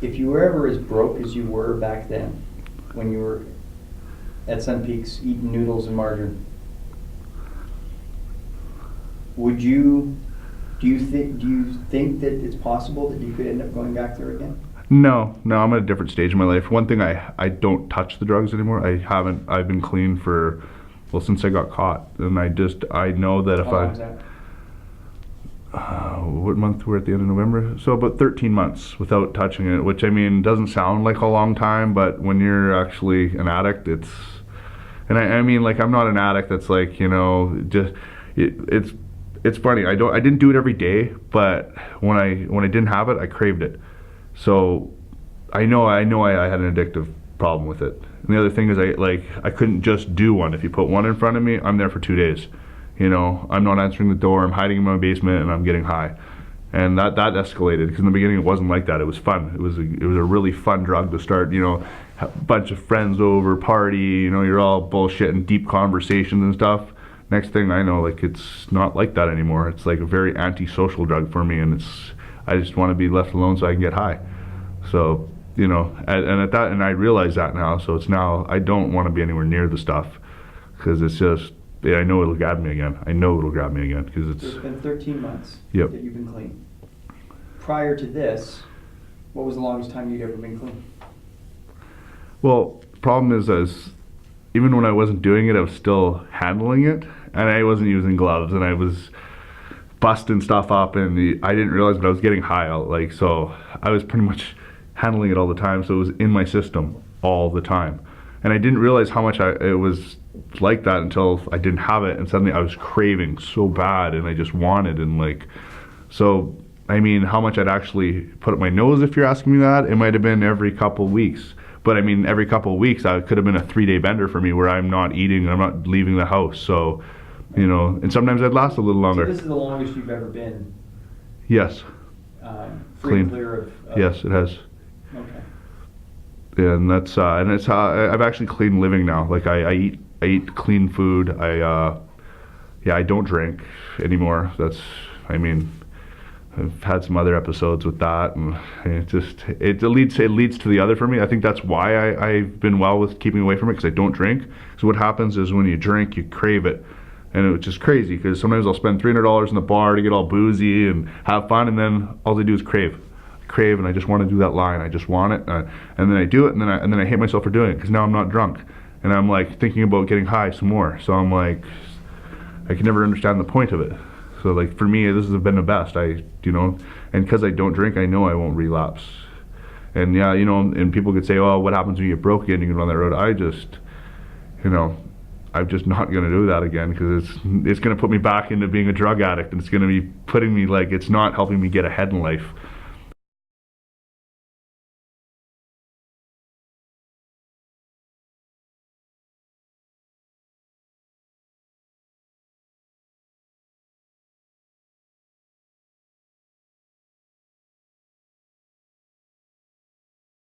If you were ever as broke as you were back then, when you were at Sun Peaks eating noodles and margarine, would you, do you think that it's possible that you could end up going back there again? No, no, I'm at a different stage in my life. One thing, I don't touch the drugs anymore. I've been clean for, well, since I got caught. And I know that if How long is that? what month we're at, the end of November? So about 13 months without touching it, which I mean doesn't sound like a long time, but when you're actually an addict, and I mean, like, I'm not an addict that's like, just, it's funny. I didn't do it every day, but when I didn't have it, I craved it. So I know I had an addictive problem with it. And the other thing is I couldn't just do one. If you put one in front of me, I'm there for 2 days. I'm not answering the door, I'm hiding in my basement, and I'm getting high. And that escalated, because in the beginning it wasn't like that. It was fun. It was a really fun drug to start, a bunch of friends over, party, you're all bullshitting, deep conversations and stuff. Next thing I know, like, it's not like that anymore. It's like a very antisocial drug for me, and I just want to be left alone so I can get high. So, and I realize that now, so it's now, I don't want to be anywhere near the stuff, because it's just, I know it'll grab me again. I know it'll grab me again, because It's been 13 months Yep. that you've been clean. Prior to this, what was the longest time you'd ever been clean? Well, the problem is even when I wasn't doing it, I was still handling it, and I wasn't using gloves, and I was busting stuff up, and I didn't realize, but I was getting high. So I was pretty much handling it all the time, so it was in my system all the time, and I didn't realize how much it was like that until I didn't have it, and suddenly I was craving so bad, and I just wanted, and so I mean, how much I'd actually put up my nose, if you're asking me that, it might have been every couple weeks. But I mean, every couple of weeks, I could have been a 3-day bender for me, where I'm not eating, I'm not leaving the house. So, and sometimes I'd last a little longer. So this is the longest you've ever been Yes. free and Clean. clear of... Yes, it has. Okay. And that's and it's I've actually clean living now. Like, I eat clean food. I don't drink anymore. I mean, I've had some other episodes with that, and it leads to the other for me. I think that's why I've been well with keeping away from it, because I don't drink. So what happens is, when you drink, you crave it, and it's just crazy, because sometimes I'll spend $300 in the bar to get all boozy and have fun, and then all they do is crave, and I just want to do that line. I just want it, and then I do it, and then I hate myself for doing it, because now I'm not drunk, and I'm like thinking about getting high some more. So I'm like, I can never understand the point of it. So, like, for me, this has been the best. And because I don't drink, I know I won't relapse. And yeah, and people could say, oh, what happens when you get broke again, you can go on that road? I'm just not going to do that again, because it's going to put me back into being a drug addict, and it's going to be putting me, like, it's not helping me get ahead in life.